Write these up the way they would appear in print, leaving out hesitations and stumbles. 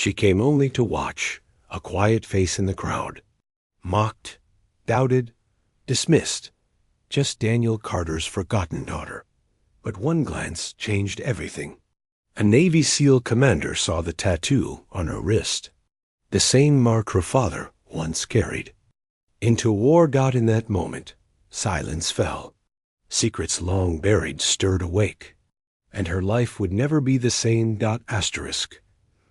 She came only to watch, a quiet face in the crowd. Mocked, doubted, dismissed, just Daniel Carter's forgotten daughter. But one glance changed everything. A Navy SEAL commander saw the tattoo on her wrist, the same mark her father once carried. Into war. In that moment, silence fell. Secrets long buried stirred awake, and her life would never be the same. Asterisk.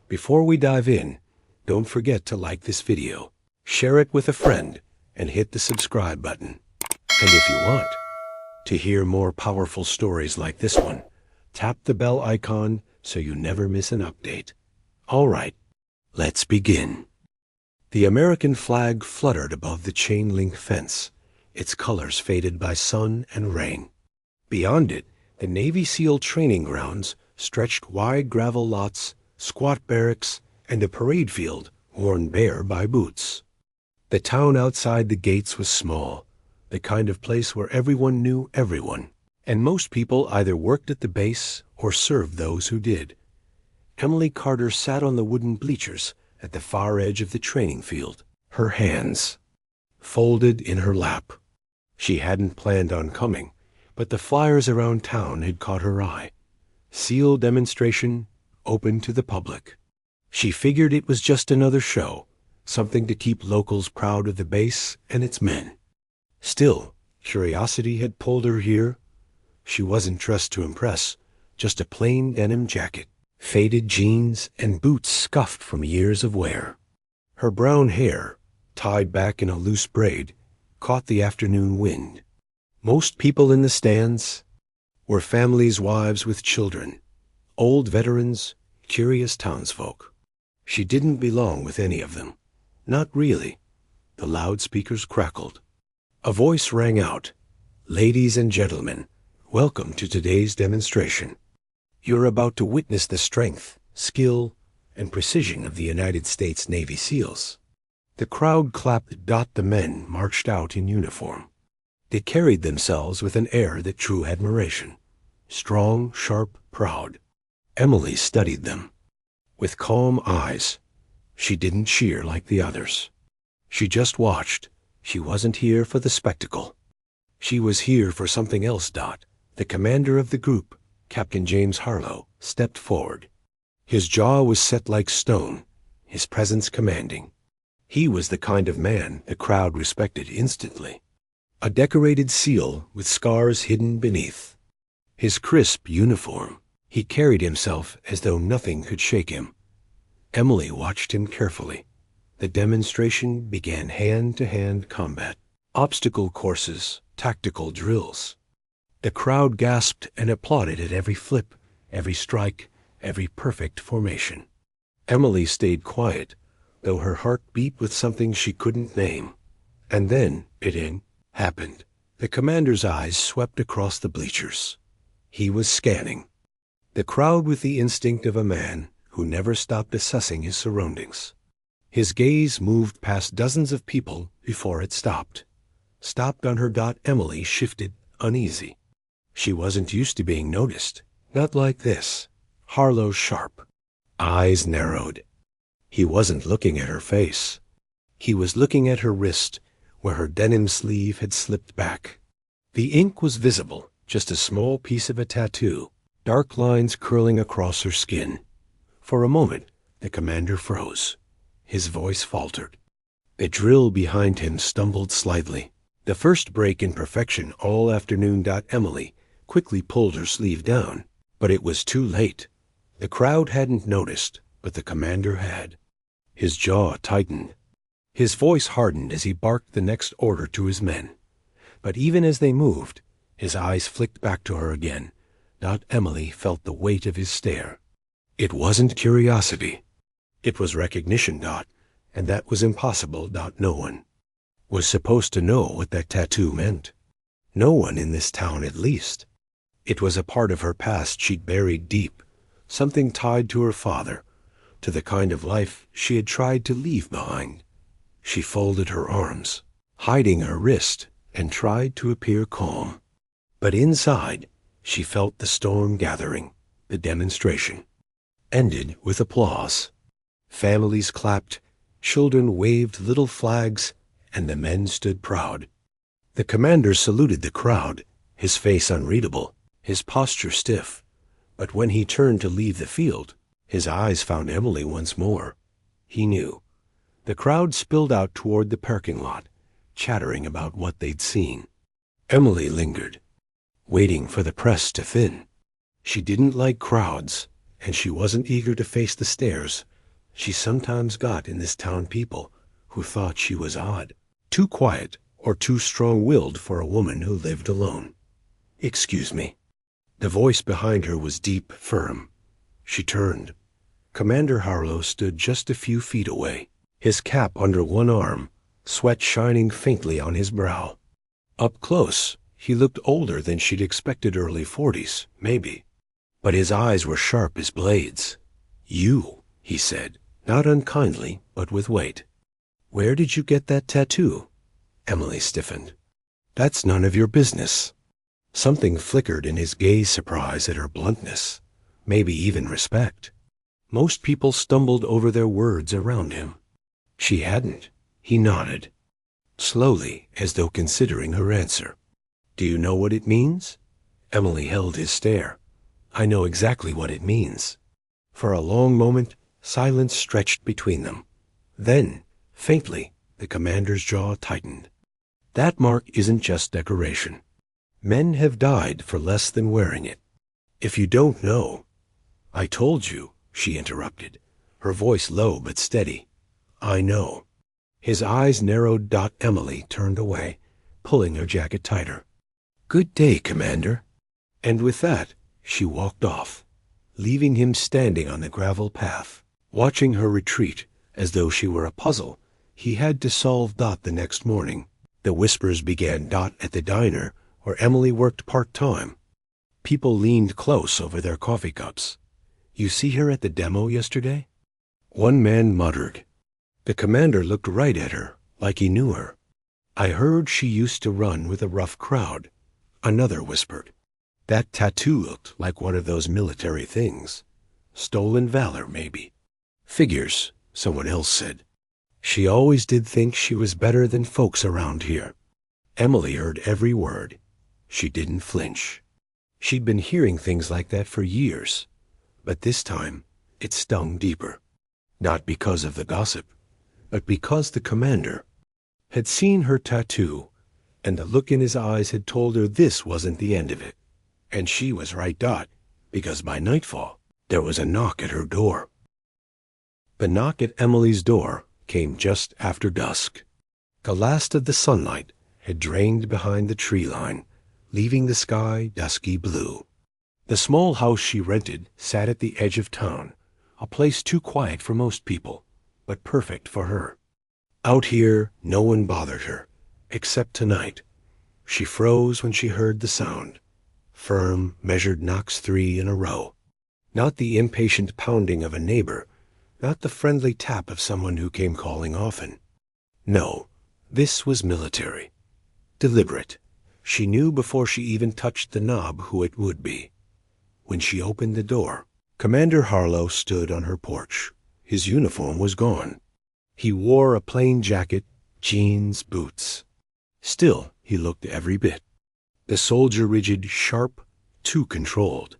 Before we dive in, don't forget to like this video, share it with a friend, and hit the subscribe button. And if you want to hear more powerful stories like this one, tap the bell icon so you never miss an update. All right, let's begin. The American flag fluttered above the chain-link fence, its colors faded by sun and rain. Beyond it, the Navy SEAL training grounds stretched wide gravel lots, squat barracks, and a parade field worn bare by boots. The town outside the gates was small, the kind of place where everyone knew everyone, and most people either worked at the base or served those who did. Emily Carter sat on the wooden bleachers at the far edge of the training field, her hands folded in her lap. She hadn't planned on coming, but the flyers around town had caught her eye. SEAL demonstration open to the public. She figured it was just another show, something to keep locals proud of the base and its men. Still, curiosity had pulled her here. She wasn't dressed to impress, just a plain denim jacket, faded jeans, and boots scuffed from years of wear. Her brown hair, tied back in a loose braid, caught the afternoon wind. Most people in the stands were families, wives with children, old veterans, curious townsfolk. She didn't belong with any of them. Not really. The loudspeakers crackled. A voice rang out, "Ladies and gentlemen, welcome to today's demonstration. You're about to witness the strength, skill, and precision of the United States Navy SEALs." The crowd clapped. The men marched out in uniform. They carried themselves with an air that drew admiration. Strong, sharp, proud. Emily studied them. With calm eyes, she didn't cheer like the others. She just watched. She wasn't here for the spectacle. She was here for something else. The commander of the group, Captain James Harlow, stepped forward. His jaw was set like stone, his presence commanding. He was the kind of man the crowd respected instantly. A decorated SEAL with scars hidden beneath. His crisp uniform, he carried himself as though nothing could shake him. Emily watched him carefully. The demonstration began hand-to-hand combat, obstacle courses, tactical drills. The crowd gasped and applauded at every flip, every strike, every perfect formation. Emily stayed quiet, though her heart beat with something she couldn't name. And then it happened. The commander's eyes swept across the bleachers. He was scanning the crowd with the instinct of a man who never stopped assessing his surroundings. His gaze moved past dozens of people before it stopped. Stopped on her. Emily shifted, uneasy. She wasn't used to being noticed. Not like this. Harlow's sharp eyes narrowed. He wasn't looking at her face. He was looking at her wrist, where her denim sleeve had slipped back. The ink was visible, just a small piece of a tattoo, dark lines curling across her skin. For a moment, the commander froze. His voice faltered. The drill behind him stumbled slightly. The first break in perfection all afternoon. Emily quickly pulled her sleeve down, but it was too late. The crowd hadn't noticed, but the commander had. His jaw tightened. His voice hardened as he barked the next order to his men. But even as they moved, his eyes flicked back to her again. Emily felt the weight of his stare. It wasn't curiosity. It was recognition. And that was impossible. No one was supposed to know what that tattoo meant. No one in this town, at least. It was a part of her past she'd buried deep, something tied to her father, to the kind of life she had tried to leave behind. She folded her arms, hiding her wrist, and tried to appear calm. But inside, she felt the storm gathering. The demonstration ended with applause. Families clapped, children waved little flags, and the men stood proud. The commander saluted the crowd, his face unreadable, his posture stiff. But when he turned to leave the field, his eyes found Emily once more. He knew. The crowd spilled out toward the parking lot, chattering about what they'd seen. Emily lingered, waiting for the press to thin. She didn't like crowds, and she wasn't eager to face the stares she sometimes got in this town, people who thought she was odd, too quiet or too strong-willed for a woman who lived alone. "Excuse me." The voice behind her was deep, firm. She turned. Commander Harlow stood just a few feet away, his cap under one arm, sweat shining faintly on his brow. Up close, he looked older than she'd expected, early 40s, maybe. But his eyes were sharp as blades. "You," he said, not unkindly, but with weight. "Where did you get that tattoo?" Emily stiffened. "That's none of your business." Something flickered in his gaze, surprise at her bluntness, maybe even respect. Most people stumbled over their words around him. She hadn't. He nodded, slowly, as though considering her answer. "Do you know what it means?" Emily held his stare. "I know exactly what it means." For a long moment, silence stretched between them. Then, faintly, the commander's jaw tightened. "That mark isn't just decoration. Men have died for less than wearing it. If you don't know—" "I told you," she interrupted, her voice low but steady. "I know." His eyes narrowed. Emily turned away, pulling her jacket tighter. "Good day, Commander." And with that, she walked off, leaving him standing on the gravel path, watching her retreat as though she were a puzzle he had to solve. The next morning, the whispers began. At the diner, where Emily worked part-time, people leaned close over their coffee cups. "You see her at the demo yesterday?" One man muttered. The commander looked right at her, like he knew her. "I heard she used to run with a rough crowd." Another whispered. "That tattoo looked like one of those military things. Stolen valor, maybe." "Figures," someone else said. "She always did think she was better than folks around here." Emily heard every word. She didn't flinch. She'd been hearing things like that for years, but this time it stung deeper. Not because of the gossip, but because the commander had seen her tattoo, and the look in his eyes had told her this wasn't the end of it. And she was right. Because by nightfall, there was a knock at her door. The knock at Emily's door came just after dusk. The last of the sunlight had drained behind the tree line, leaving the sky dusky blue. The small house she rented sat at the edge of town, a place too quiet for most people, but perfect for her. Out here, no one bothered her, except tonight. She froze when she heard the sound. Firm, measured knocks, 3 in a row. Not the impatient pounding of a neighbor, not the friendly tap of someone who came calling often. No, this was military. Deliberate. She knew before she even touched the knob who it would be. When she opened the door, Commander Harlow stood on her porch. His uniform was gone. He wore a plain jacket, jeans, boots. Still, he looked every bit. The soldier rigid, sharp, too controlled.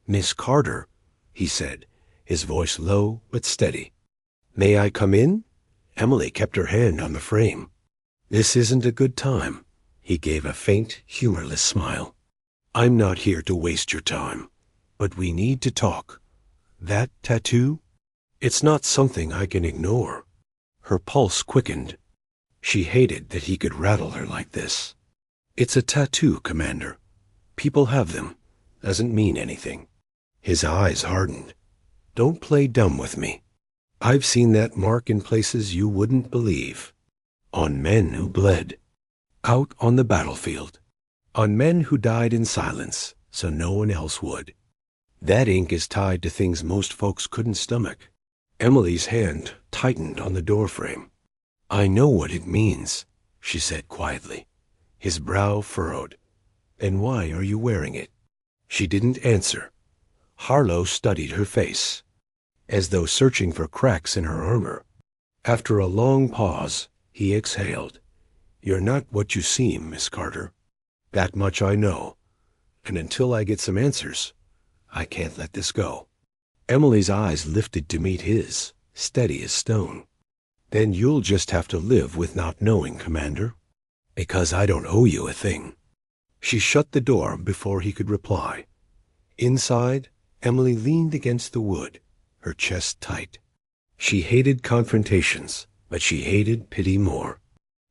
"Miss Carter," he said, his voice low but steady. "May I come in?" Emily kept her hand on the frame. "This isn't a good time." He gave a faint, humorless smile. "I'm not here to waste your time, but we need to talk. That tattoo? It's not something I can ignore." Her pulse quickened. She hated that he could rattle her like this. "It's a tattoo, Commander. People have them. Doesn't mean anything." His eyes hardened. "Don't play dumb with me. I've seen that mark in places you wouldn't believe. On men who bled. Out on the battlefield. On men who died in silence, so no one else would. That ink is tied to things most folks couldn't stomach." Emily's hand tightened on the doorframe. "I know what it means," she said quietly. His brow furrowed. "Then why are you wearing it?" She didn't answer. Harlow studied her face. as though searching for cracks in her armor. After a long pause, he exhaled. "You're not what you seem, Miss Carter. That much I know. And until I get some answers, I can't let this go." Emily's eyes lifted to meet his, steady as stone. "Then you'll just have to live with not knowing, Commander. Because I don't owe you a thing." She shut the door before he could reply. Inside, Emily leaned against the wood, her chest tight. She hated confrontations, but she hated pity more.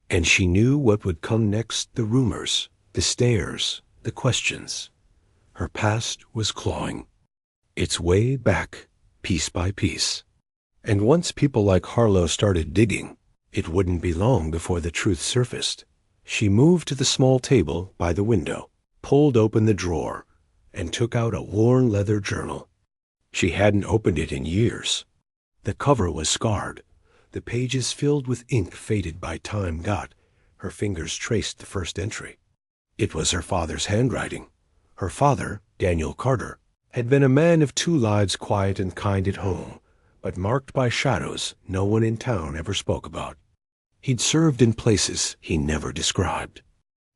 And she knew what would come next: the rumors, the stares, the questions. Her past was clawing its way back, piece by piece. And once people like Harlow started digging, it wouldn't be long before the truth surfaced. She moved to the small table by the window, pulled open the drawer, and took out a worn leather journal. She hadn't opened it in years. The cover was scarred, the pages filled with ink faded by time. Her fingers traced the first entry. It was her father's handwriting. Her father, Daniel Carter, had been a man of two lives, quiet and kind at home, but marked by shadows no one in town ever spoke about. He'd served in places he never described.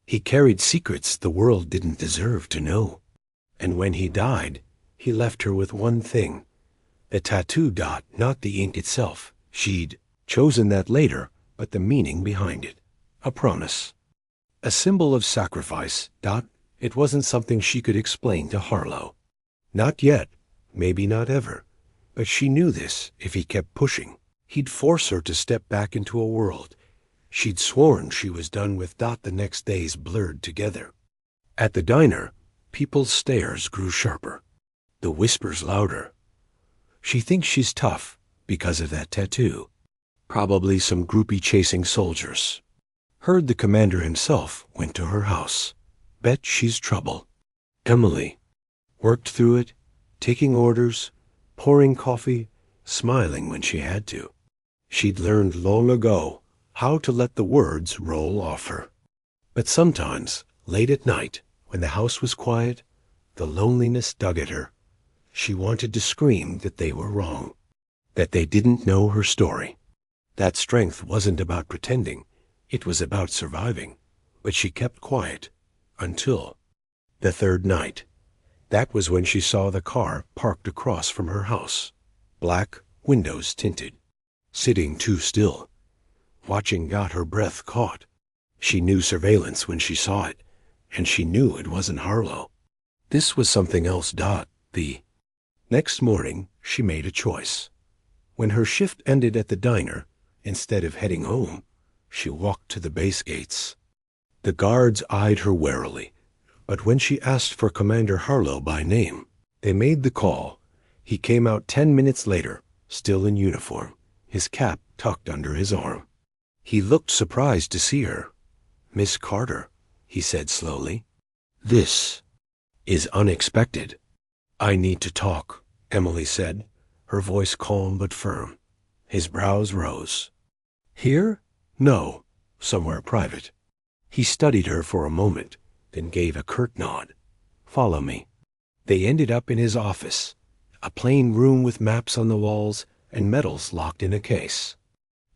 He carried secrets the world didn't deserve to know. And when he died, he left her with one thing: the tattoo. Not the ink itself. She'd chosen that later, but the meaning behind it. A promise. A symbol of sacrifice. It wasn't something she could explain to Harlow. Not yet. Maybe not ever. But she knew this: if he kept pushing, he'd force her to step back into a world she'd sworn she was done with. The next days blurred together. At the diner, people's stares grew sharper, the whispers louder. She thinks she's tough because of that tattoo. Probably some groupie-chasing soldiers. Heard the commander himself went to her house. Bet she's trouble. Emily worked through it, taking orders, pouring coffee, smiling when she had to. She'd learned long ago how to let the words roll off her. But sometimes, late at night, when the house was quiet, the loneliness dug at her. She wanted to scream that they were wrong, that they didn't know her story. That strength wasn't about pretending, it was about surviving. But she kept quiet until the third night. That was when she saw the car parked across from her house, black, windows tinted, sitting too still. Watching got her breath caught. She knew surveillance when she saw it, and she knew it wasn't Harlow. This was something else. The next morning, she made a choice. When her shift ended at the diner, instead of heading home, she walked to the base gates. The guards eyed her warily, but when she asked for Commander Harlow by name, they made the call. He came out 10 minutes later, still in uniform, his cap tucked under his arm. He looked surprised to see her. "Miss Carter," he said slowly. "This is unexpected." "I need to talk," Emily said, her voice calm but firm. His brows rose. "Here? No, somewhere private." He studied her for a moment, then gave a curt nod. "Follow me." They ended up in his office, a plain room with maps on the walls and medals locked in a case.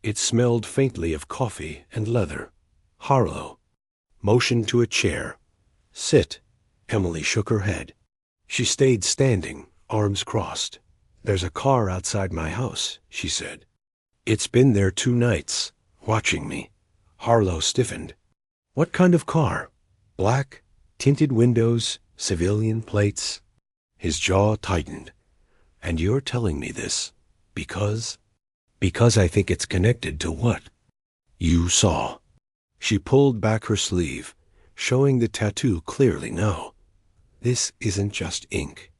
It smelled faintly of coffee and leather. Harlow motioned to a chair. "Sit." Emily shook her head. She stayed standing, arms crossed. "There's a car outside my house," she said. "It's been there 2 nights, watching me." Harlow stiffened. "What kind of car?" "Black, tinted windows, civilian plates." His jaw tightened. "And you're telling me this because I think it's connected to what you saw." She pulled back her sleeve, showing the tattoo clearly now. "This isn't just ink.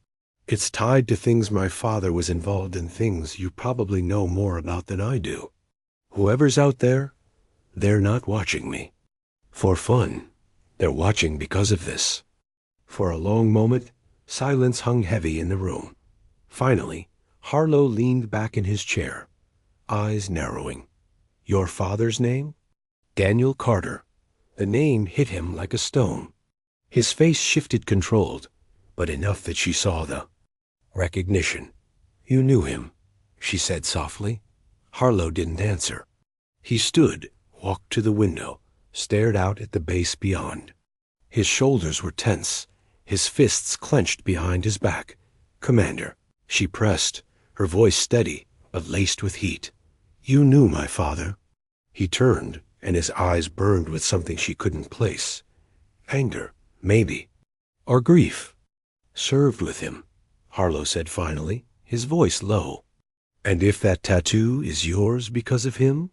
It's tied to things my father was involved in, things you probably know more about than I do. Whoever's out there, they're not watching me for fun. They're watching because of this." For a long moment, silence hung heavy in the room. Finally, Harlow leaned back in his chair, eyes narrowing. "Your father's name?" "Daniel Carter." The name hit him like a stone. His face shifted, controlled, but enough that she saw the recognition. "You knew him?" she said softly. Harlow didn't answer. He stood, walked to the window, stared out at the base beyond. His shoulders were tense, his fists clenched behind his back. "Commander," she pressed, her voice steady but laced with heat. "You knew my father." He turned, and his eyes burned with something she couldn't place. Anger, maybe. Or grief. "Served with him," Harlow said finally, his voice low. "And if that tattoo is yours because of him,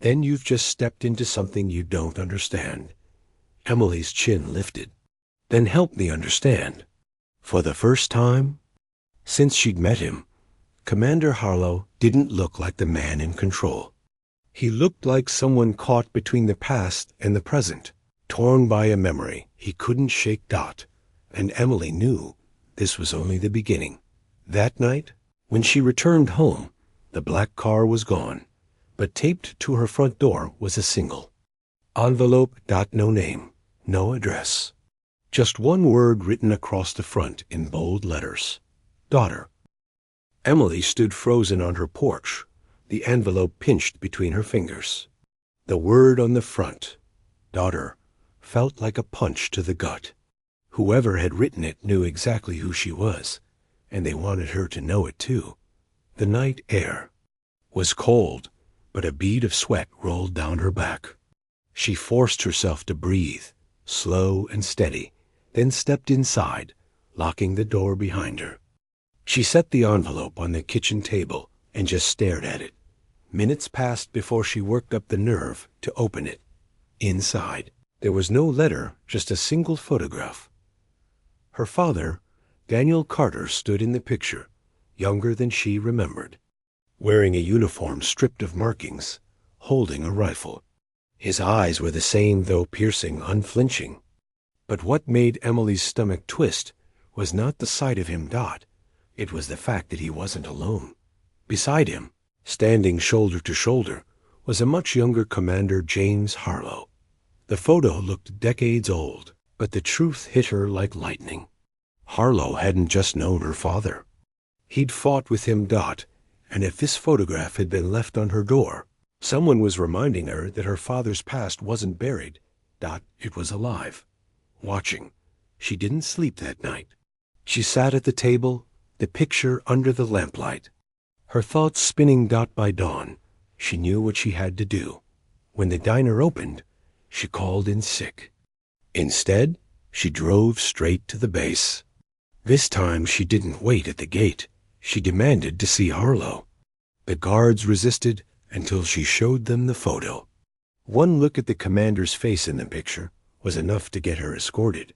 then you've just stepped into something you don't understand." Emily's chin lifted. "Then help me understand." For the first time since she'd met him, Commander Harlow didn't look like the man in control. He looked like someone caught between the past and the present, torn by a memory he couldn't shake. And Emily knew this was only the beginning. That night, when she returned home, the black car was gone, but taped to her front door was a single envelope. No name, no address. Just one word written across the front in bold letters. Daughter. Emily stood frozen on her porch, the envelope pinched between her fingers. The word on the front, daughter, felt like a punch to the gut. Whoever had written it knew exactly who she was, and they wanted her to know it too. The night air was cold, but a bead of sweat rolled down her back. She forced herself to breathe, slow and steady, then stepped inside, locking the door behind her. She set the envelope on the kitchen table and just stared at it. Minutes passed before she worked up the nerve to open it. Inside, there was no letter, just a single photograph. Her father, Daniel Carter, stood in the picture, younger than she remembered, wearing a uniform stripped of markings, holding a rifle. His eyes were the same, though piercing, unflinching. But what made Emily's stomach twist was not the sight of him. It was the fact that he wasn't alone. Beside him, standing shoulder to shoulder, was a much younger Commander James Harlow. The photo looked decades old, but the truth hit her like lightning. Harlow hadn't just known her father. He'd fought with him. And if this photograph had been left on her door, someone was reminding her that her father's past wasn't buried. It was alive, watching. She didn't sleep that night. She sat at the table, the picture under the lamplight, her thoughts spinning. By dawn, she knew what she had to do. When the diner opened, she called in sick. Instead, she drove straight to the base. This time she didn't wait at the gate. She demanded to see Harlow. The guards resisted until she showed them the photo. One look at the commander's face in the picture was enough to get her escorted.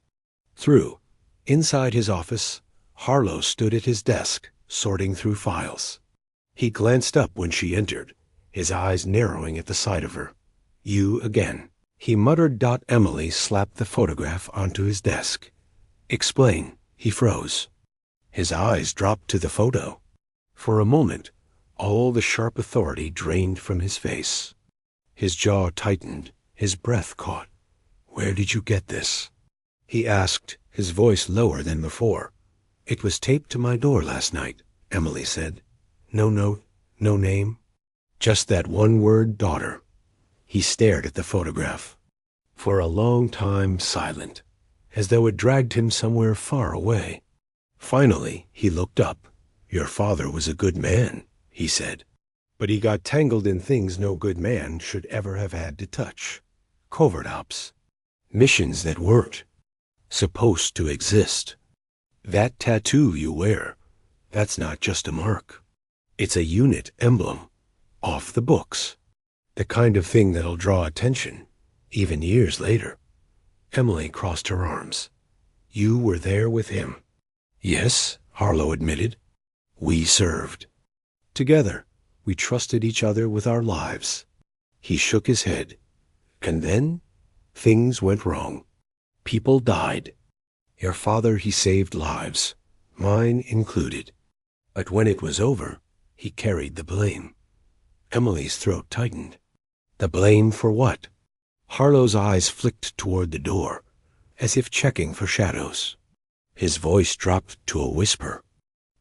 Inside his office, Harlow stood at his desk, sorting through files. He glanced up when she entered, his eyes narrowing at the sight of her. "You again," he muttered. Emily slapped the photograph onto his desk. "Explain." He froze. His eyes dropped to the photo. For a moment, all the sharp authority drained from his face. His jaw tightened, his breath caught. "Where did you get this?" he asked, his voice lower than before. "It was taped to my door last night," Emily said. "No note, no name, just that one word, daughter." He stared at the photograph. For a long time, silent, as though it dragged him somewhere far away. Finally, he looked up. "Your father was a good man," he said. "But he got tangled in things no good man should ever have had to touch. Covert ops. Missions that weren't supposed to exist. That tattoo you wear, that's not just a mark. It's a unit emblem. Off the books. The kind of thing that'll draw attention, even years later." Emily crossed her arms. "You were there with him." "Yes," Harlow admitted. "We served. Together, we trusted each other with our lives." He shook his head. "And then, things went wrong. People died. Your father, he saved lives, mine included. But when it was over, he carried the blame." Emily's throat tightened. The blame for what? Harlow's eyes flicked toward the door, as if checking for shadows. His voice dropped to a whisper.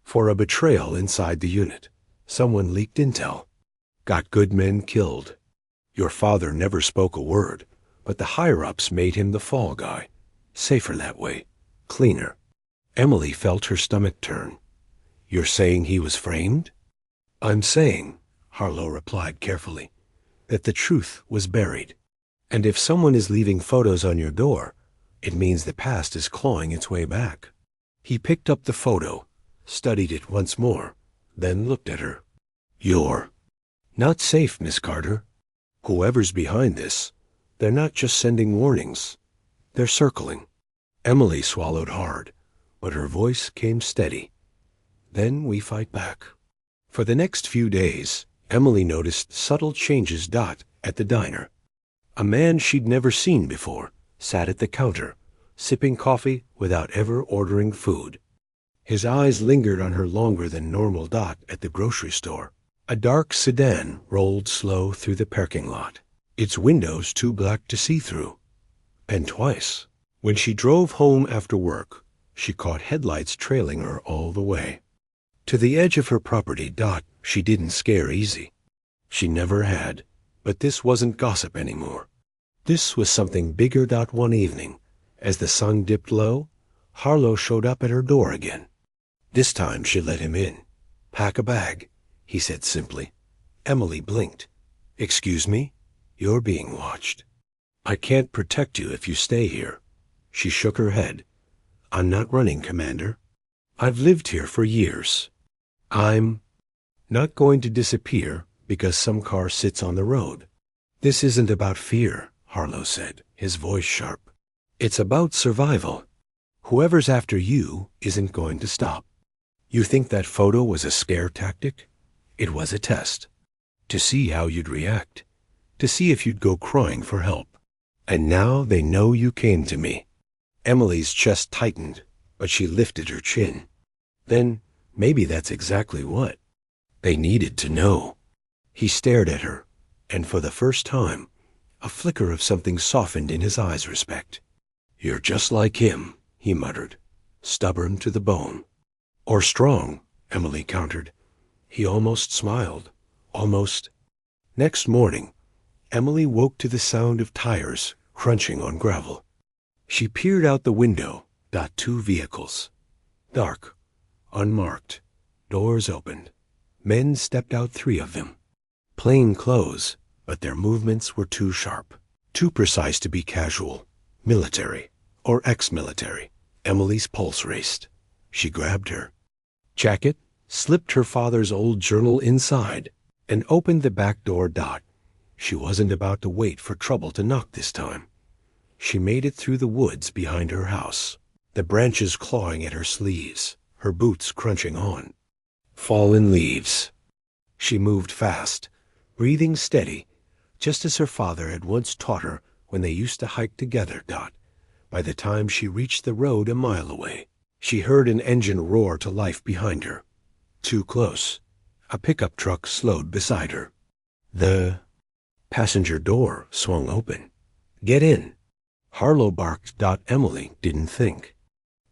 "For a betrayal inside the unit. Someone leaked intel. Got good men killed. Your father never spoke a word, but the higher-ups made him the fall guy. Safer that way. Cleaner. Emily felt her stomach turn. You're saying he was framed? I'm saying, Harlow replied carefully, that the truth was buried. And if someone is leaving photos on your door, it means the past is clawing its way back. He picked up the photo, studied it once more, then looked at her. You're not safe, Miss Carter. Whoever's behind this, they're not just sending warnings. They're circling. Emily swallowed hard, but her voice came steady. Then we fight back. For the next few days, Emily noticed subtle changes at the diner. A man she'd never seen before sat at the counter, sipping coffee without ever ordering food. His eyes lingered on her longer than normal at the grocery store. A dark sedan rolled slow through the parking lot, its windows too black to see through. And twice, when she drove home after work, she caught headlights trailing her all the way. To the edge of her property, she didn't scare easy. She never had, but this wasn't gossip anymore. This was something bigger. One evening, as the sun dipped low, Harlow showed up at her door again. This time she let him in. Pack a bag, he said simply. Emily blinked. Excuse me? You're being watched. I can't protect you if you stay here. She shook her head. I'm not running, Commander. I've lived here for years. I'm not going to disappear because some car sits on the road. This isn't about fear, Harlow said, his voice sharp. It's about survival. Whoever's after you isn't going to stop. You think that photo was a scare tactic? It was a test. To see how you'd react. To see if you'd go crying for help. And now they know you came to me. Emily's chest tightened, but she lifted her chin. Then, maybe that's exactly what they needed to know. He stared at her, and for the first time, a flicker of something softened in his eyes. Respect. You're just like him, he muttered, stubborn to the bone. Or strong, Emily countered. He almost smiled. Almost. Next morning, Emily woke to the sound of tires crunching on gravel. She peered out the window. 2 vehicles. Dark. Unmarked. Doors opened. Men stepped out, 3 of them. Plain clothes, but their movements were too sharp, too precise to be casual, military, or ex-military. Emily's pulse raced. She grabbed her jacket, slipped her father's old journal inside, and opened the back door. She wasn't about to wait for trouble to knock this time. She made it through the woods behind her house, the branches clawing at her sleeves, her boots crunching on fallen leaves. She moved fast, breathing steady, just as her father had once taught her when they used to hike together. By the time she reached the road a mile away, she heard an engine roar to life behind her. Too close. A pickup truck slowed beside her. The passenger door swung open. Get in. Harlow barked. Emily didn't think.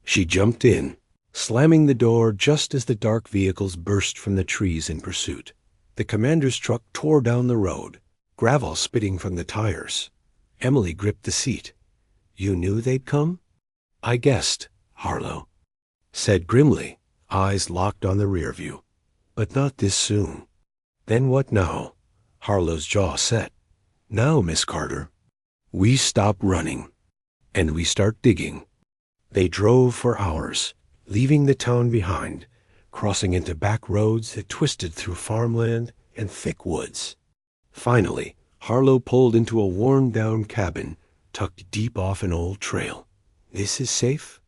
She jumped in, slamming the door just as the dark vehicles burst from the trees in pursuit. The commander's truck tore down the road, gravel spitting from the tires. Emily gripped the seat. You knew they'd come? I guessed, Harlow said grimly, eyes locked on the rear view. But not this soon. Then what now? Harlow's jaw set. Now, Miss Carter, we stop running, and we start digging. They drove for hours, leaving the town behind, crossing into back roads that twisted through farmland and thick woods. Finally, Harlow pulled into a worn-down cabin tucked deep off an old trail. This is safe?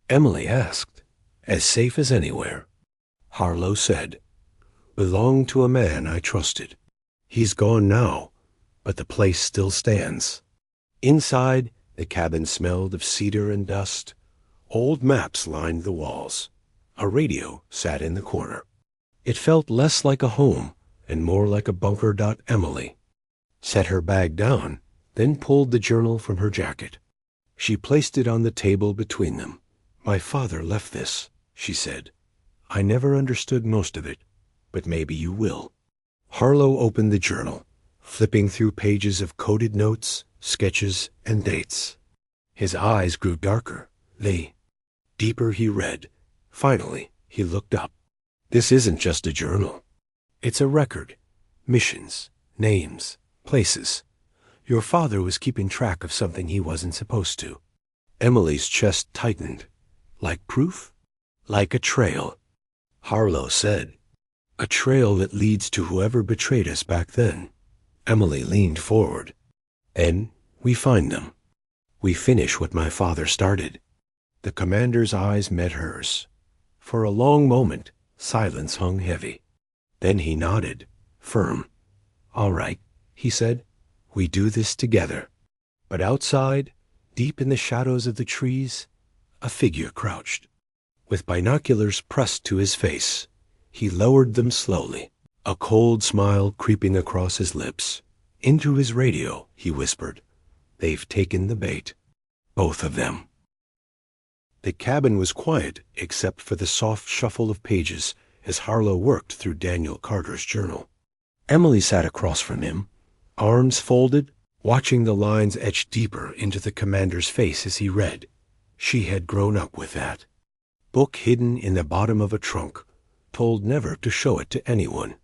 Emily asked. As safe as anywhere. Harlow said. Belonged to a man I trusted. He's gone now, but the place still stands. Inside, the cabin smelled of cedar and dust. Old maps lined the walls. A radio sat in the corner. It felt less like a home and more like a bunker. Emily set her bag down, then pulled the journal from her jacket. She placed it on the table between them. My father left this, she said. I never understood most of it. but maybe you will. Harlow opened the journal, flipping through pages of coded notes, sketches, and dates. His eyes grew darker. Deeper he read. Finally, he looked up. This isn't just a journal. It's a record. Missions, names, places. Your father was keeping track of something he wasn't supposed to. Emily's chest tightened. Like proof? Like a trail. Harlow said. A trail that leads to whoever betrayed us back then. Emily leaned forward. And we find them. We finish what my father started. The commander's eyes met hers. For a long moment, silence hung heavy. Then he nodded, firm. All right, he said. We do this together. But outside, deep in the shadows of the trees, a figure crouched. With binoculars pressed to his face, he lowered them slowly, a cold smile creeping across his lips. Into his radio, he whispered. They've taken the bait. Both of them. The cabin was quiet except for the soft shuffle of pages as Harlow worked through Daniel Carter's journal. Emily sat across from him, arms folded, watching the lines etch deeper into the commander's face as he read. She had grown up with that. Book hidden in the bottom of a trunk, told never to show it to anyone.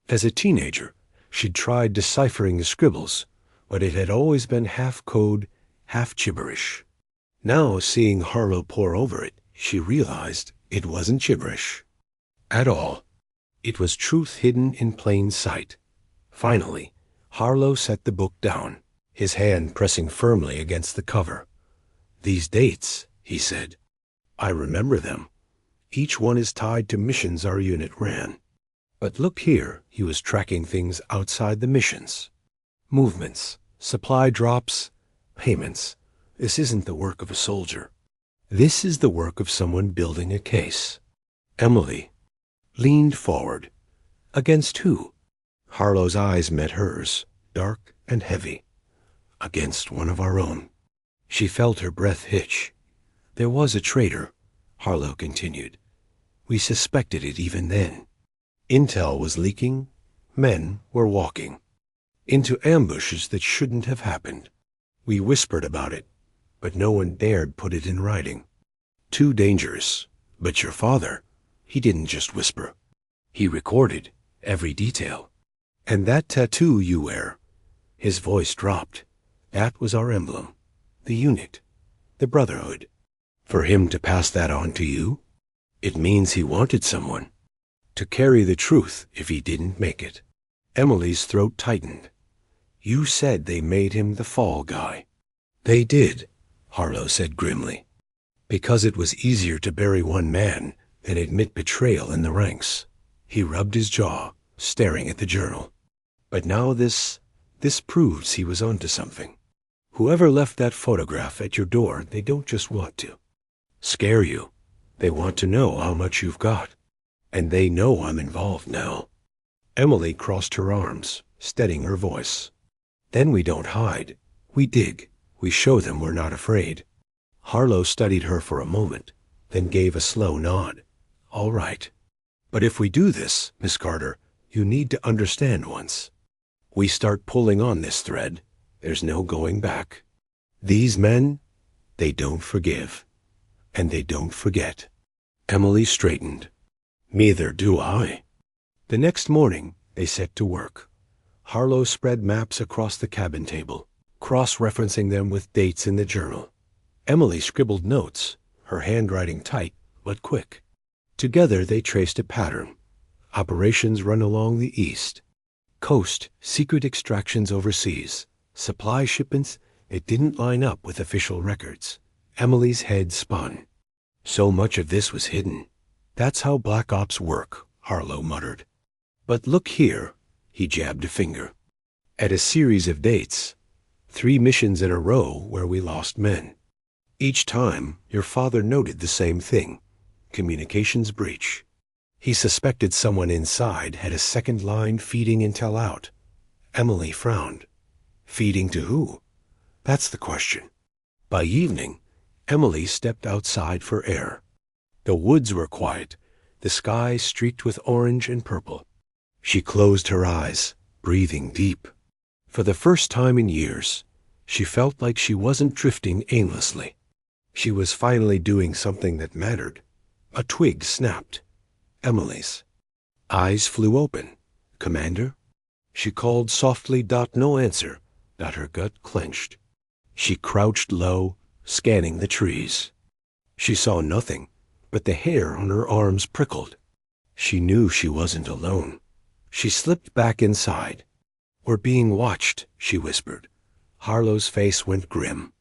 As a teenager, she'd tried deciphering the scribbles, but it had always been half code, half gibberish. Now, seeing Harlow pore over it, she realized it wasn't gibberish. At all. It was truth hidden in plain sight. Finally, Harlow set the book down, his hand pressing firmly against the cover. These dates, he said. I remember them. Each one is tied to missions our unit ran. But look here, he was tracking things outside the missions. Movements, supply drops, payments. This isn't the work of a soldier. This is the work of someone building a case. Emily leaned forward. Against who? Harlow's eyes met hers, dark and heavy. Against one of our own. She felt her breath hitch. There was a traitor, Harlow continued. We suspected it even then. Intel was leaking. Men were walking. Into ambushes that shouldn't have happened. We whispered about it, but no one dared put it in writing. Too dangerous. But your father, he didn't just whisper. He recorded every detail. And that tattoo you wear, his voice dropped. That was our emblem. The unit. The brotherhood. For him to pass that on to you, it means he wanted someone to carry the truth if he didn't make it. Emily's throat tightened. You said they made him the fall guy. They did, Harlow said grimly, because it was easier to bury one man than admit betrayal in the ranks. He rubbed his jaw, staring at the journal. But now this proves he was onto something. Whoever left that photograph at your door, they don't just want to scare you. They want to know how much you've got. And they know I'm involved now. Emily crossed her arms, steadying her voice. Then we don't hide. We dig. We show them we're not afraid. Harlow studied her for a moment, then gave a slow nod. All right. But if we do this, Miss Carter, you need to understand once. We start pulling on this thread, there's no going back. These men, they don't forgive. And they don't forget. Emily straightened. Neither do I. The next morning, they set to work. Harlow spread maps across the cabin table, cross-referencing them with dates in the journal. Emily scribbled notes, her handwriting tight but quick. Together they traced a pattern. Operations run along the east. Coast, secret extractions overseas. Supply shipments, it didn't line up with official records. Emily's head spun. So much of this was hidden. That's how Black Ops work, Harlow muttered. But look here, he jabbed a finger. At a series of dates, 3 missions in a row where we lost men. Each time, your father noted the same thing. Communications breach. He suspected someone inside had a second line feeding intel out. Emily frowned. Feeding to who? That's the question. By evening, Emily stepped outside for air. The woods were quiet, the sky streaked with orange and purple. She closed her eyes, breathing deep. For the first time in years, she felt like she wasn't drifting aimlessly. She was finally doing something that mattered. A twig snapped. Emily's. Eyes flew open. "Commander?" She called softly. No answer. Her gut clenched. She crouched low, scanning the trees. She saw nothing, but the hair on her arms prickled. She knew she wasn't alone. She slipped back inside. "We're being watched," she whispered. Harlow's face went grim.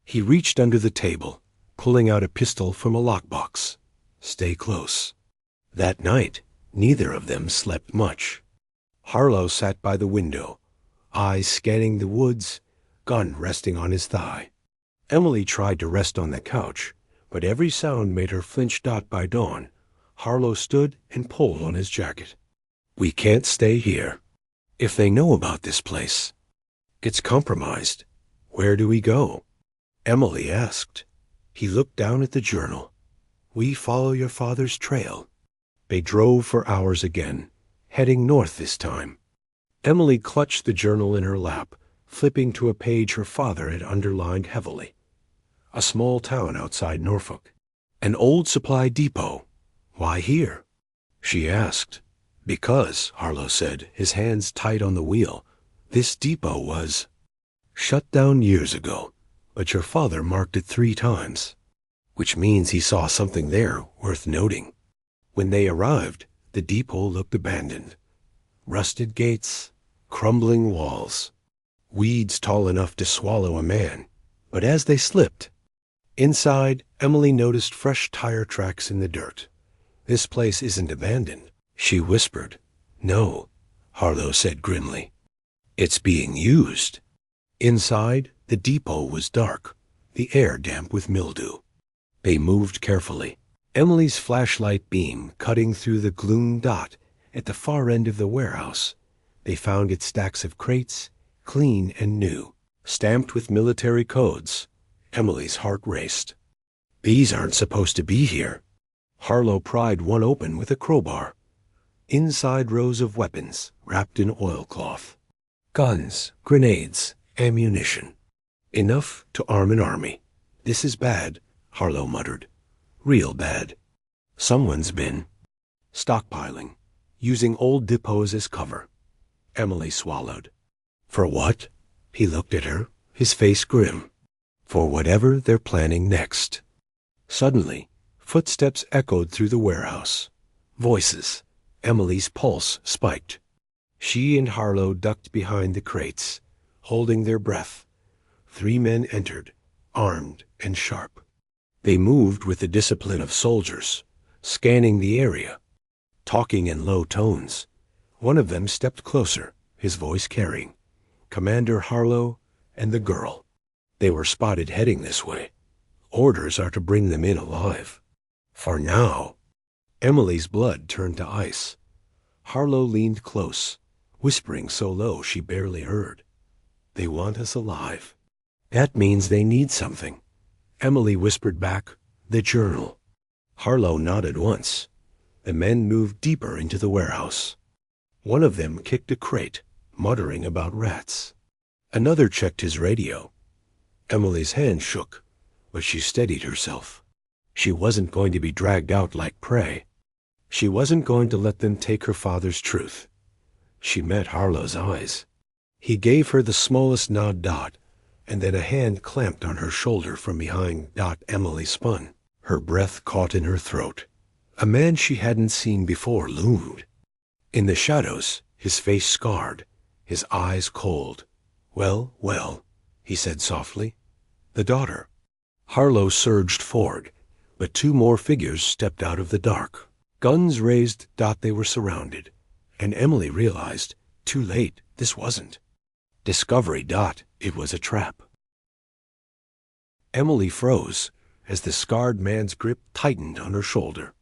He reached under the table, pulling out a pistol from a lockbox. "Stay close." That night, neither of them slept much. Harlow sat by the window, eyes scanning the woods, gun resting on his thigh. Emily tried to rest on the couch, but every sound made her flinch. By dawn, Harlow stood and pulled on his jacket. "We can't stay here. If they know about this place, it's compromised. Where do we go?" Emily asked. He looked down at the journal. "We follow your father's trail." They drove for hours again, heading north this time. Emily clutched the journal in her lap, flipping to a page her father had underlined heavily. A small town outside Norfolk. An old supply depot. "Why here?" she asked. "Because," Harlow said, his hands tight on the wheel, "this depot was shut down years ago, but your father marked it 3 times. Which means he saw something there worth noting. When they arrived, the depot looked abandoned. Rusted gates, crumbling walls, weeds tall enough to swallow a man. But as they slipped inside, Emily noticed fresh tire tracks in the dirt. "This place isn't abandoned," she whispered. "No," Harlow said grimly. "It's being used." Inside, the depot was dark, the air damp with mildew. They moved carefully, Emily's flashlight beam cutting through the gloom. At the far end of the warehouse, they found its stacks of crates, clean and new, stamped with military codes. Emily's heart raced. "These aren't supposed to be here." Harlow pried one open with a crowbar. Inside, rows of weapons wrapped in oilcloth. Guns, grenades, ammunition. Enough to arm an army. "This is bad," Harlow muttered. "Real bad. Someone's been stockpiling, using old depots as cover." Emily swallowed. "For what?" He looked at her, his face grim. "For whatever they're planning next." Suddenly, footsteps echoed through the warehouse. Voices. Emily's pulse spiked. She and Harlow ducked behind the crates, holding their breath. 3 men entered, armed and sharp. They moved with the discipline of soldiers, scanning the area, talking in low tones. One of them stepped closer, his voice carrying. "Commander Harlow and the girl. They were spotted heading this way. Orders are to bring them in alive. For now." Emily's blood turned to ice. Harlow leaned close, whispering so low she barely heard. "They want us alive. That means they need something." Emily whispered back, "The journal." Harlow nodded once. The men moved deeper into the warehouse. One of them kicked a crate, muttering about rats. Another checked his radio. Emily's hand shook, but she steadied herself. She wasn't going to be dragged out like prey. She wasn't going to let them take her father's truth. She met Harlow's eyes. He gave her the smallest nod. And then a hand clamped on her shoulder from behind. Emily spun. Her breath caught in her throat. A man she hadn't seen before loomed. In the shadows, his face scarred, his eyes cold. "Well, well," he said softly. "The daughter." Harlow surged forward, but 2 more figures stepped out of the dark. Guns raised. They were surrounded, and Emily realized, too late, this wasn't discovery. It was a trap. Emily froze as the scarred man's grip tightened on her shoulder.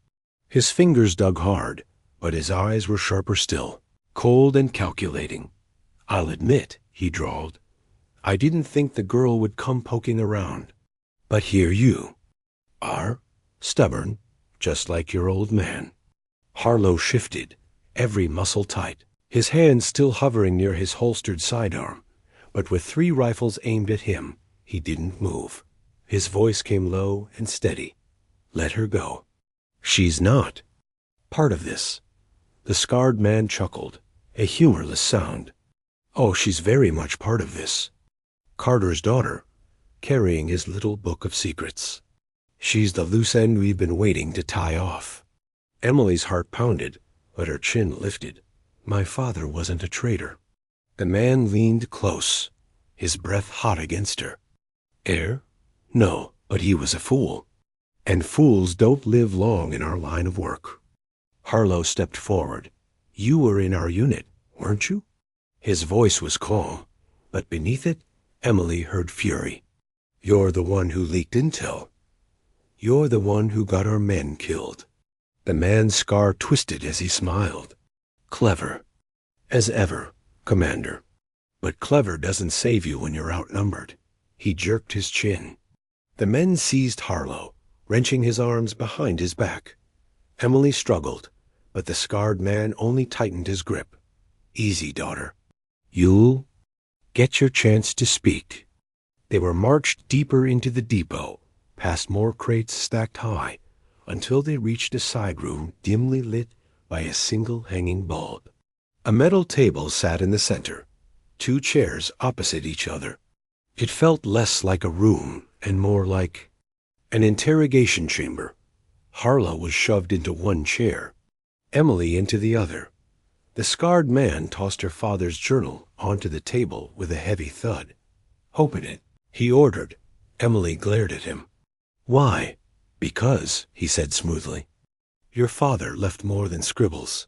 His fingers dug hard, but his eyes were sharper still, cold and calculating. "I'll admit," he drawled, "I didn't think the girl would come poking around. But here you are, stubborn, just like your old man." Harlow shifted, every muscle tight. his hand still hovering near his holstered sidearm, but with 3 rifles aimed at him, he didn't move. His voice came low and steady. Let her go. She's not part of this. The scarred man chuckled, a humorless sound. Oh, she's very much part of this. Carter's daughter, carrying his little book of secrets. She's the loose end we've been waiting to tie off. Emily's heart pounded, but her chin lifted. My father wasn't a traitor. The man leaned close, his breath hot against her. Heir? No, but he was a fool. And fools don't live long in our line of work. Harlow stepped forward. You were in our unit, weren't you? His voice was calm, but beneath it, Emily heard fury. You're the one who leaked intel. You're the one who got our men killed. The man's scar twisted as he smiled. Clever. As ever, Commander. But clever doesn't save you when you're outnumbered. He jerked his chin. The men seized Harlow, wrenching his arms behind his back. Emily struggled, but the scarred man only tightened his grip. Easy, daughter. You'll get your chance to speak. They were marched deeper into the depot, past more crates stacked high, until they reached a side room dimly lit by a single hanging bulb. A metal table sat in the center, 2 chairs opposite each other. It felt less like a room and more like an interrogation chamber. Harlow was shoved into one chair, Emily into the other. The scarred man tossed her father's journal onto the table with a heavy thud. Open it, he ordered. Emily glared at him. Why? Because, he said smoothly. Your father left more than scribbles.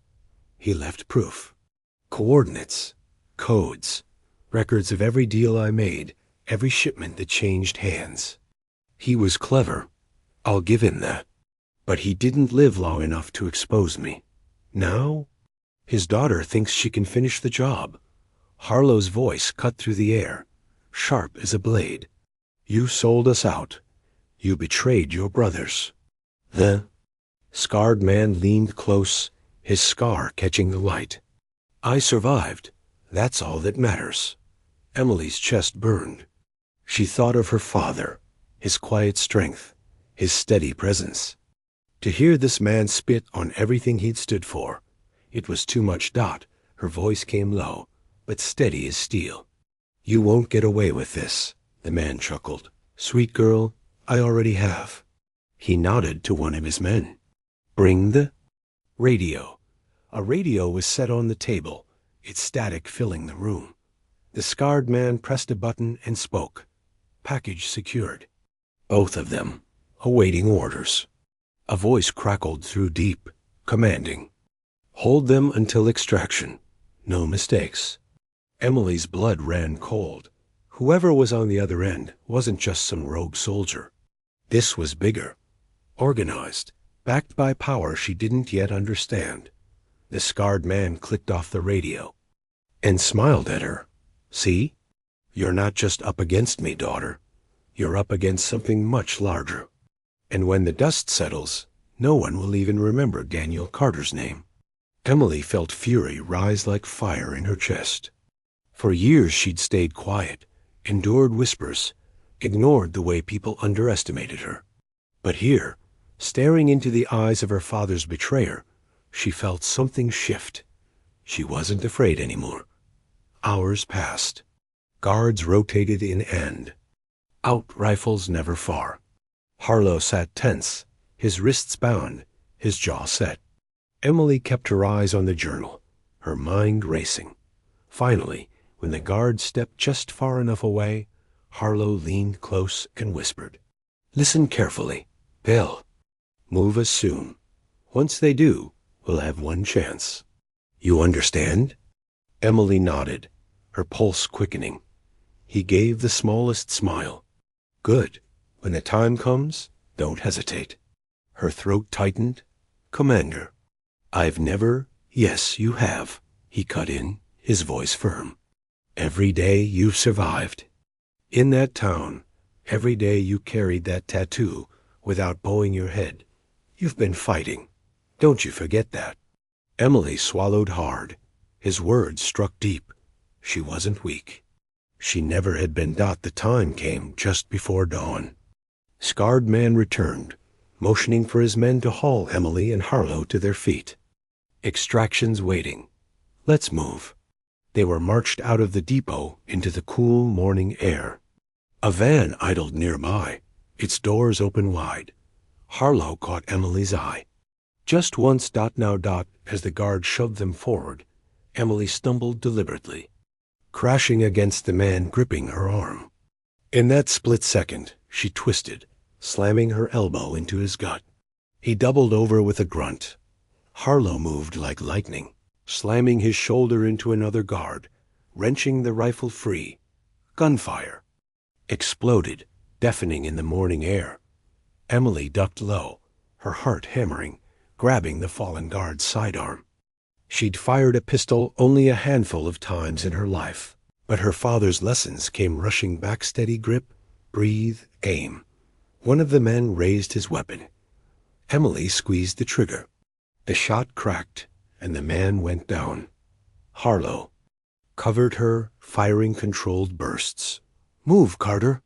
He left proof. Coordinates, codes, records of every deal I made, every shipment that changed hands. He was clever. I'll give him that. But he didn't live long enough to expose me. Now, his daughter thinks she can finish the job. Harlow's voice cut through the air, sharp as a blade. You sold us out. You betrayed your brothers. The scarred man leaned close, his scar catching the light. I survived. That's all that matters. Emily's chest burned. She thought of her father, his quiet strength, his steady presence. To hear this man spit on everything he'd stood for, it was too much. Her voice came low, but steady as steel. You won't get away with this, the man chuckled. Sweet girl, I already have. He nodded to one of his men. Bring the radio. A radio was set on the table, its static filling the room. The scarred man pressed a button and spoke. Package secured. Both of them, awaiting orders. A voice crackled through deep, commanding. Hold them until extraction. No mistakes. Emily's blood ran cold. Whoever was on the other end wasn't just some rogue soldier. This was bigger, organized, backed by power she didn't yet understand. The scarred man clicked off the radio and smiled at her. See? You're not just up against me, daughter. You're up against something much larger. And when the dust settles, no one will even remember Daniel Carter's name. Emily felt fury rise like fire in her chest. For years she'd stayed quiet, endured whispers, ignored the way people underestimated her. But here, staring into the eyes of her father's betrayer, she felt something shift. She wasn't afraid anymore. Hours passed. Guards rotated in end. Out rifles never far. Harlow sat tense, his wrists bound, his jaw set. Emily kept her eyes on the journal, her mind racing. Finally, when the guard stepped just far enough away, Harlow leaned close and whispered, Listen carefully. They'll move us soon. Once they do, we'll have one chance. You understand? Emily nodded, her pulse quickening. He gave the smallest smile. Good. When the time comes, don't hesitate. Her throat tightened. Commander. I've never... Yes, you have, he cut in, his voice firm. Every day you've survived. In that town, every day you carried that tattoo without bowing your head. You've been fighting. Don't you forget that. Emily swallowed hard. His words struck deep. She wasn't weak. She never had been. The time came just before dawn. Scarred Man returned, motioning for his men to haul Emily and Harlow to their feet. Extraction's waiting. Let's move. They were marched out of the depot into the cool morning air. A van idled nearby, its doors open wide. Harlow caught Emily's eye. Just once. Now. As the guard shoved them forward, Emily stumbled deliberately, crashing against the man gripping her arm. In that split second, she twisted, slamming her elbow into his gut. He doubled over with a grunt. Harlow moved like lightning, slamming his shoulder into another guard, wrenching the rifle free. Gunfire exploded, deafening in the morning air. Emily ducked low, her heart hammering, grabbing the fallen guard's sidearm. She'd fired a pistol only a handful of times in her life, but her father's lessons came rushing back. Steady grip, breathe, aim. One of the men raised his weapon. Emily squeezed the trigger. The shot cracked, and the man went down. Harlow covered her, firing controlled bursts. Move, Carter!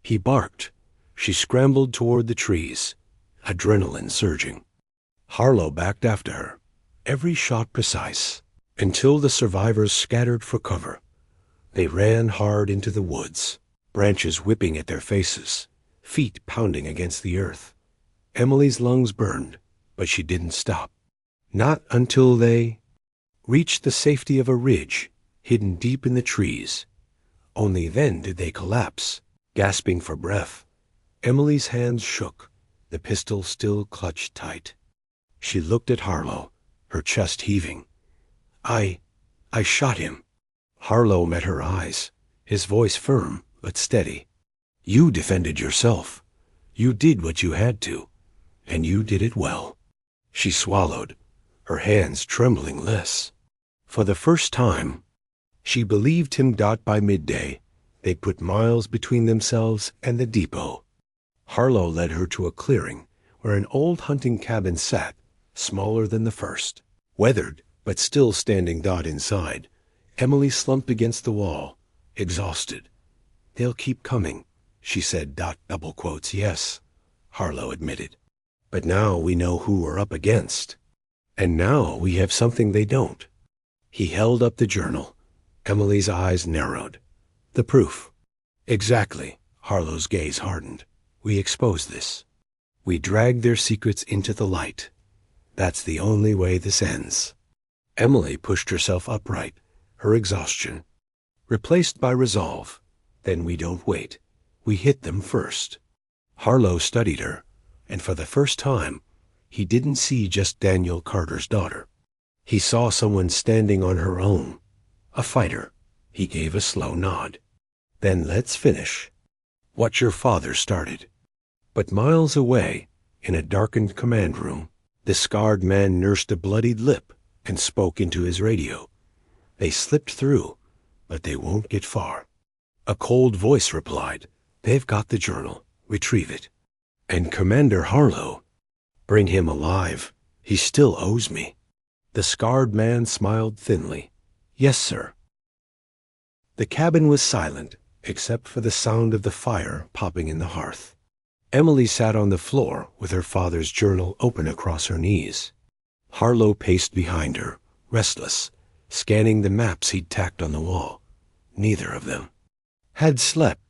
He barked. She scrambled toward the trees, adrenaline surging. Harlow backed after her, every shot precise, until the survivors scattered for cover. They ran hard into the woods, branches whipping at their faces, feet pounding against the earth. Emily's lungs burned, but she didn't stop. Not until they reached the safety of a ridge, hidden deep in the trees. Only then did they collapse, gasping for breath. Emily's hands shook, the pistol still clutched tight. She looked at Harlow, her chest heaving. I shot him. Harlow met her eyes, his voice firm but steady. You defended yourself. You did what you had to, and you did it well. She swallowed, her hands trembling less. For the first time, she believed him. By midday, they put miles between themselves and the depot. Harlow led her to a clearing where an old hunting cabin sat, smaller than the first. Weathered, but still standing. Inside, Emily slumped against the wall, exhausted. They'll keep coming, she said. Double quotes. Yes, Harlow admitted. But now we know who we're up against. And now we have something they don't. He held up the journal. Emily's eyes narrowed. The proof. Exactly. Harlow's gaze hardened. We exposed this. We dragged their secrets into the light. That's the only way this ends. Emily pushed herself upright, her exhaustion replaced by resolve. Then we don't wait. We hit them first. Harlow studied her, and for the first time, he didn't see just Daniel Carter's daughter. He saw someone standing on her own, a fighter. He gave a slow nod. Then let's finish what your father started. But miles away, in a darkened command room, the scarred man nursed a bloodied lip and spoke into his radio. They slipped through, but they won't get far. A cold voice replied, They've got the journal. Retrieve it. And Commander Harlow, bring him alive. He still owes me. The scarred man smiled thinly. Yes, sir. The cabin was silent, except for the sound of the fire popping in the hearth. Emily sat on the floor with her father's journal open across her knees. Harlow paced behind her, restless, scanning the maps he'd tacked on the wall. Neither of them had slept.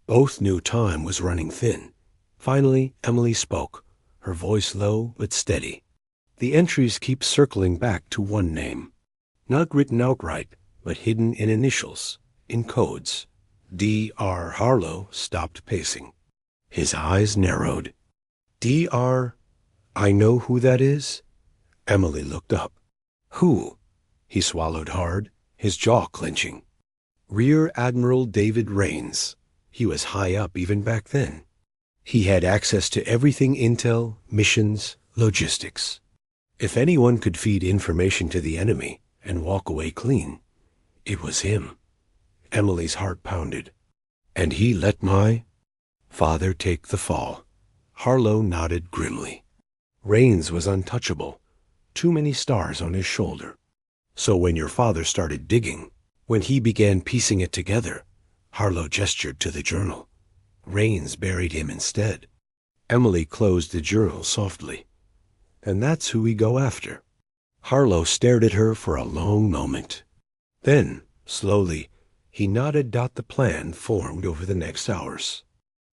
Both knew time was running thin. Finally, Emily spoke, her voice low but steady. The entries keep circling back to one name. Not written outright, but hidden in initials, in codes. D.R. Harlow stopped pacing. His eyes narrowed. D.R. I know who that is? Emily looked up. Who? He swallowed hard, his jaw clenching. Rear Admiral David Rains. He was high up even back then. He had access to everything intel, missions, logistics. If anyone could feed information to the enemy and walk away clean, it was him. Emily's heart pounded. And he let my father take the fall. Harlow nodded grimly. Rains was untouchable. Too many stars on his shoulder. So when your father started digging, when he began piecing it together, Harlow gestured to the journal. Rains buried him instead. Emily closed the journal softly. And that's who we go after. Harlow stared at her for a long moment. Then, slowly, he nodded. The plan formed over the next hours.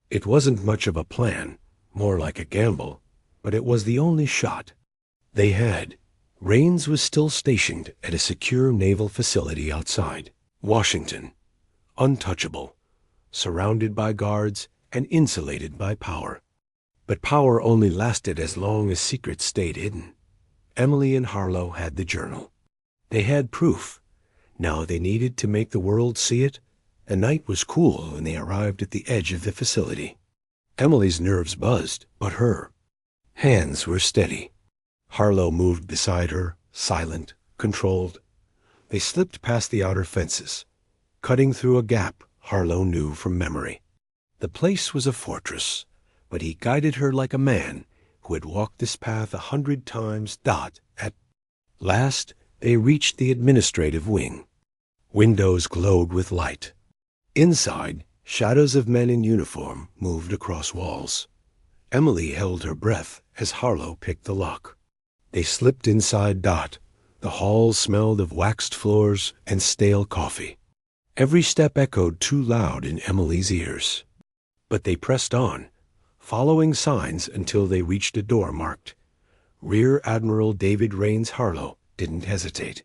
It wasn't much of a plan, more like a gamble, but it was the only shot they had. Rains was still stationed at a secure naval facility outside Washington, untouchable, surrounded by guards and insulated by power. But power only lasted as long as secrets stayed hidden. Emily and Harlow had the journal. They had proof. Now they needed to make the world see it. The night was cool when they arrived at the edge of the facility. Emily's nerves buzzed, but her hands were steady. Harlow moved beside her, silent, controlled. They slipped past the outer fences, cutting through a gap Harlow knew from memory. The place was a fortress, but he guided her like a man who had walked this path 100 times. At last, they reached the administrative wing. Windows glowed with light. Inside, shadows of men in uniform moved across walls. Emily held her breath as Harlow picked the lock. They slipped inside. The hall smelled of waxed floors and stale coffee. Every step echoed too loud in Emily's ears. But they pressed on, following signs until they reached a door marked Rear Admiral David Rains. Harlow didn't hesitate.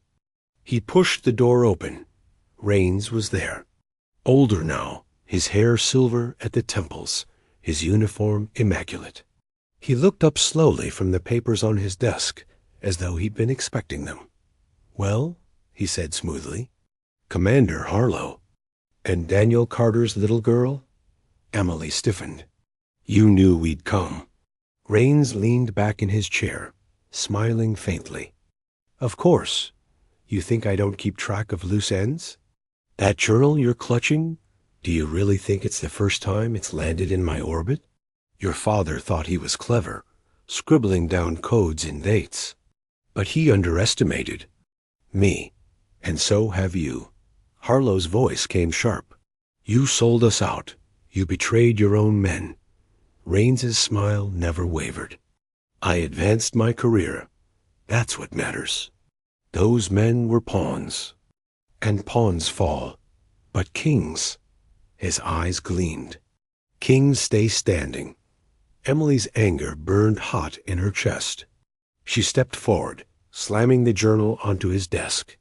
He pushed the door open. Rains was there. Older now, his hair silver at the temples, his uniform immaculate. He looked up slowly from the papers on his desk, as though he'd been expecting them. "Well," he said smoothly. "Commander Harlow." "And Daniel Carter's little girl?" Emily stiffened. "You knew we'd come." Rains leaned back in his chair, smiling faintly. "Of course. You think I don't keep track of loose ends? That journal you're clutching, do you really think it's the first time it's landed in my orbit? Your father thought he was clever, scribbling down codes and dates. But he underestimated me, and so have you." Harlow's voice came sharp. "You sold us out. You betrayed your own men." Rains's smile never wavered. "I advanced my career. That's what matters. Those men were pawns. And pawns fall. But kings—" His eyes gleamed. "Kings stay standing." Emily's anger burned hot in her chest. She stepped forward, slamming the journal onto his desk.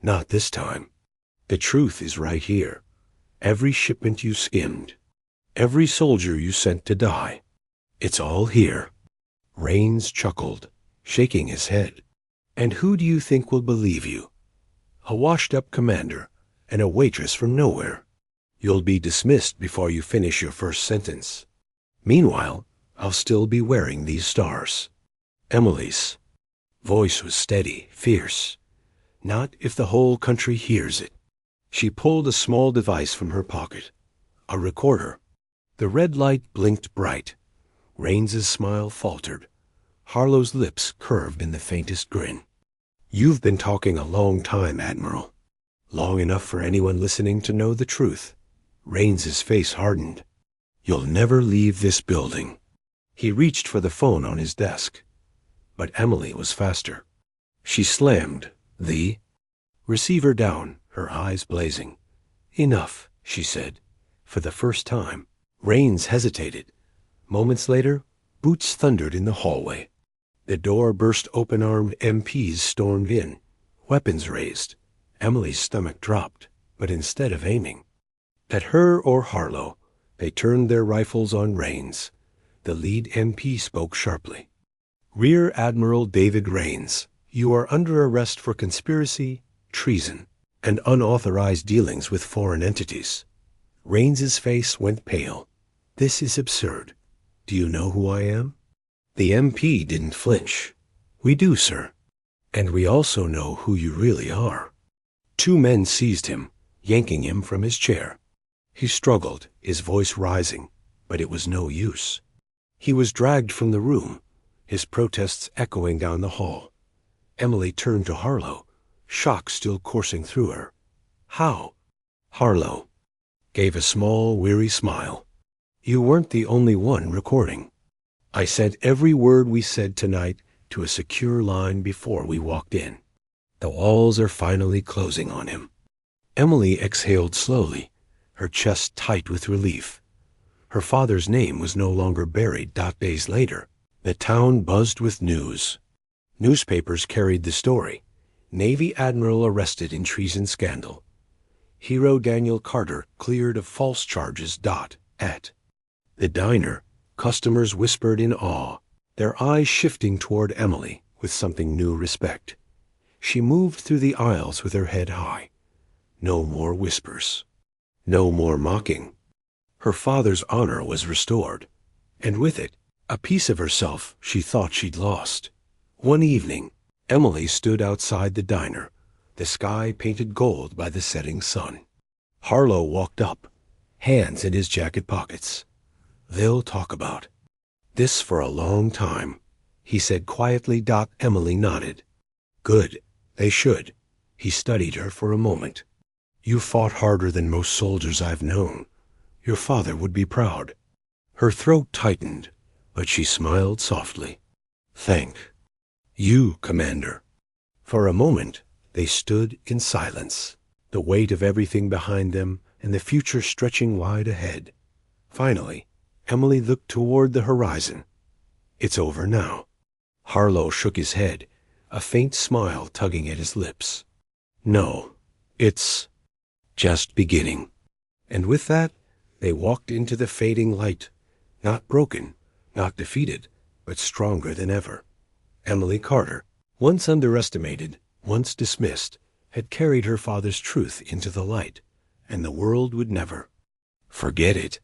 "Not this time. The truth is right here. Every shipment you skimmed, every soldier you sent to die, it's all here." Rains chuckled, shaking his head. "And who do you think will believe you? A washed-up commander and a waitress from nowhere. You'll be dismissed before you finish your first sentence. Meanwhile, I'll still be wearing these stars." Emily's voice was steady, fierce. "Not if the whole country hears it." She pulled a small device from her pocket, a recorder. The red light blinked bright. Rains's smile faltered. Harlow's lips curved in the faintest grin. "You've been talking a long time, Admiral. Long enough for anyone listening to know the truth." Rains's face hardened. "You'll never leave this building." He reached for the phone on his desk. But Emily was faster. She slammed the receiver down, her eyes blazing. "Enough," she said, for the first time. Rains hesitated. Moments later, boots thundered in the hallway. The door burst open. Armed MPs stormed in, weapons raised. Emily's stomach dropped, but instead of aiming at her or Harlow, they turned their rifles on Rains. The lead MP spoke sharply. "Rear Admiral David Rains, you are under arrest for conspiracy, treason, and unauthorized dealings with foreign entities." Rains's face went pale. "This is absurd. Do you know who I am?" The MP didn't flinch. "We do, sir. And we also know who you really are." Two men seized him, yanking him from his chair. He struggled, his voice rising, but it was no use. He was dragged from the room, his protests echoing down the hall. Emily turned to Harlow. shock still coursing through her. How? Harlow gave a small, weary smile. You weren't the only one recording. I sent every word we said tonight to a secure line before we walked in. The walls are finally closing on him. Emily exhaled slowly, her chest tight with relief. Her father's name was no longer buried. Days later, the town buzzed with news. Newspapers carried the story. Navy Admiral arrested in treason scandal. Hero Daniel Carter cleared of false charges. At the diner, customers whispered in awe, their eyes shifting toward Emily with something new respect. She moved through the aisles with her head high. No more whispers. No more mocking. Her father's honor was restored, and with it, a piece of herself she thought she'd lost. One evening, Emily stood outside the diner, the sky painted gold by the setting sun. Harlow walked up, hands in his jacket pockets. They'll talk about this for a long time, he said quietly. Emily nodded. Good, they should. He studied her for a moment. You fought harder than most soldiers I've known. Your father would be proud. Her throat tightened, but she smiled softly. Thank you, Commander. For a moment, they stood in silence, the weight of everything behind them and the future stretching wide ahead. Finally, Emily looked toward the horizon. It's over now. Harlow shook his head, a faint smile tugging at his lips. No, it's just beginning. And with that, they walked into the fading light, not broken, not defeated, but stronger than ever. Emily Carter, once underestimated, once dismissed, had carried her father's truth into the light, and the world would never forget it.